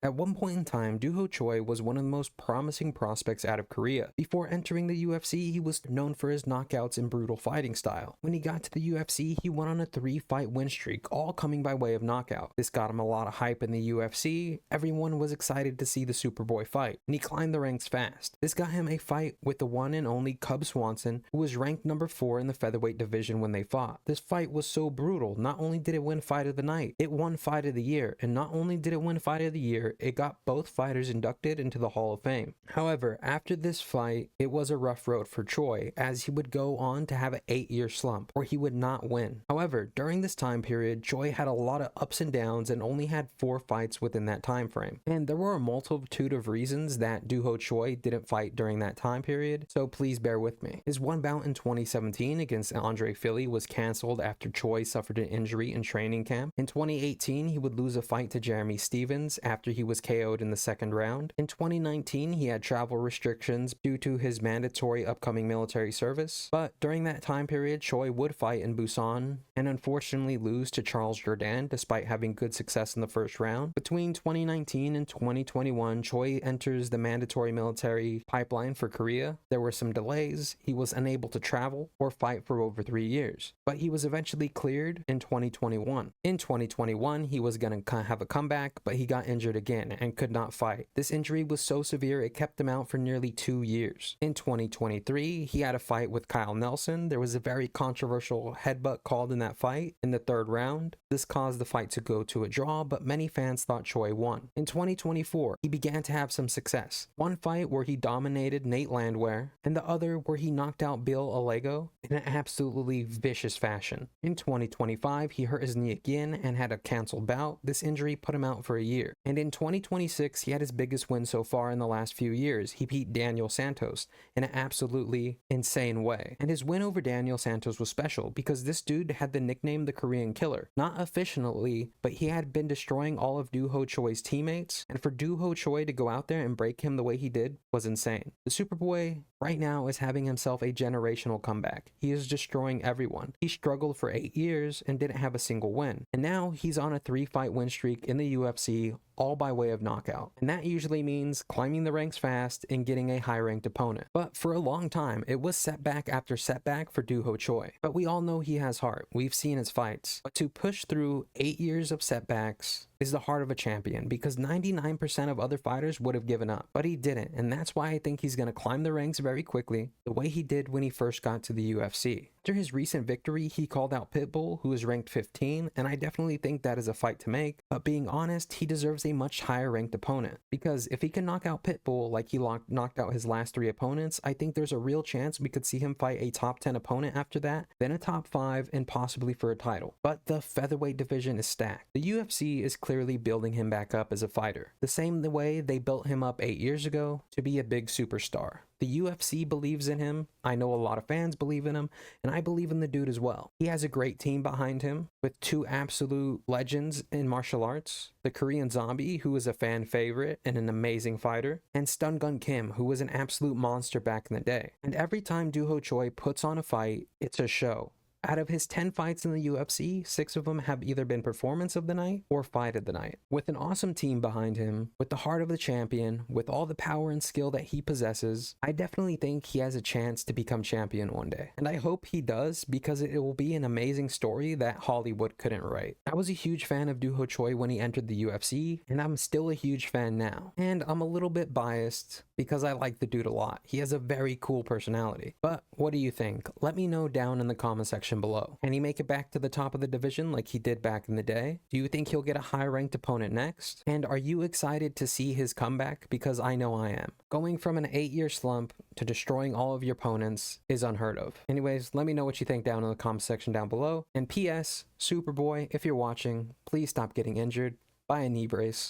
At one point in time, Dooho Choi was one of the most promising prospects out of Korea. Before entering the UFC, he was known for his knockouts and brutal fighting style. When he got to the UFC, he went on a 3-fight win streak, all coming by way of knockout. This got him a lot of hype in the UFC. Everyone was excited to see the Superboy fight, and he climbed the ranks fast. This got him a fight with the one and only Cub Swanson, who was ranked number 4 in the featherweight division when they fought. This fight was so brutal. Not only did it win Fight of the Night, it won Fight of the Year, and not only did it win Fight of the Year, it got both fighters inducted into the Hall of Fame. However, after this fight, it was a rough road for Choi, as he would go on to have an 8-year slump, where he would not win. However, during this time period, Choi had a lot of ups and downs and only had 4 fights within that time frame. And there were a multitude of reasons that Dooho Choi didn't fight during that time period, so please bear with me. His one bout in 2017 against Andre Philly was cancelled after Choi suffered an injury in training camp. In 2018, he would lose a fight to Jeremy Stephens after he was KO'd in the second round. In 2019, he had travel restrictions due to his mandatory upcoming military service, but during that time period, Choi would fight in Busan and unfortunately lose to Charles Jourdain despite having good success in the first round. Between 2019 and 2021, Choi enters the mandatory military pipeline for Korea. There were some delays. He was unable to travel or fight for over 3 years, but he was eventually cleared in 2021. In 2021, he was going to have a comeback, but he got injured again and could not fight. This injury was so severe it kept him out for nearly 2 years. In 2023, he had a fight with Kyle Nelson. There was a very controversial headbutt called in that fight in the 3rd round. This caused the fight to go to a draw, but many fans thought Choi won. In 2024, he began to have some success. One fight where he dominated Nate Landwehr, and the other where he knocked out Bill Alego in an absolutely vicious fashion. In 2025, he hurt his knee again and had a canceled bout. This injury put him out for a year. And in 2026, he had his biggest win so far in the last few years. He beat Daniel Santos in an absolutely insane way. And his win over Daniel Santos was special because this dude had the nickname the Korean Killer. Not officially, but he had been destroying all of Dooho Choi's teammates. And for Dooho Choi to go out there and break him the way he did was insane. The Superboy right now is having himself a generational comeback. He is destroying everyone. He struggled for 8 years and didn't have a single win. And now he's on a 3-fight win streak in the UFC, all by way of knockout. And that usually means climbing the ranks fast and getting a high-ranked opponent. But for a long time, it was setback after setback for Dooho Choi. But we all know he has heart. We've seen his fights. But to push through 8 years of setbacks is the heart of a champion, because 99% of other fighters would have given up, but he didn't, and that's why I think he's going to climb the ranks very quickly, the way he did when he first got to the UFC. After his recent victory, he called out Pitbull, who is ranked 15, and I definitely think that is a fight to make, but being honest, he deserves a much higher ranked opponent, because if he can knock out Pitbull like he knocked out his last 3 opponents, I think there's a real chance we could see him fight a top 10 opponent after that, then a top 5, and possibly for a title. But the featherweight division is stacked. The UFC is clearly building him back up as a fighter, the same way they built him up 8 years ago to be a big superstar. The UFC believes in him. I know a lot of fans believe in him, and I believe in the dude as well. He has a great team behind him with 2 absolute legends in martial arts, the Korean Zombie, who is a fan favorite and an amazing fighter, and Stun Gun Kim, who was an absolute monster back in the day. And every time Dooho Choi puts on a fight, it's a show. Out of his 10 fights in the UFC, 6 of them have either been performance of the night or fight of the night. With an awesome team behind him, with the heart of the champion, with all the power and skill that he possesses, I definitely think he has a chance to become champion one day. And I hope he does, because it will be an amazing story that Hollywood couldn't write. I was a huge fan of Dooho Choi when he entered the UFC, and I'm still a huge fan now. And I'm a little bit biased because I like the dude a lot. He has a very cool personality. But what do you think? Let me know down in the comment section below. Can he make it back to the top of the division like he did back in the day? Do you think he'll get a high-ranked opponent next? And are you excited to see his comeback? Because I know I am. Going from an 8-year slump to destroying all of your opponents is unheard of. Anyways, let me know what you think down in the comment section down below. And P.S. Superboy, if you're watching, please stop getting injured. Buy a knee brace.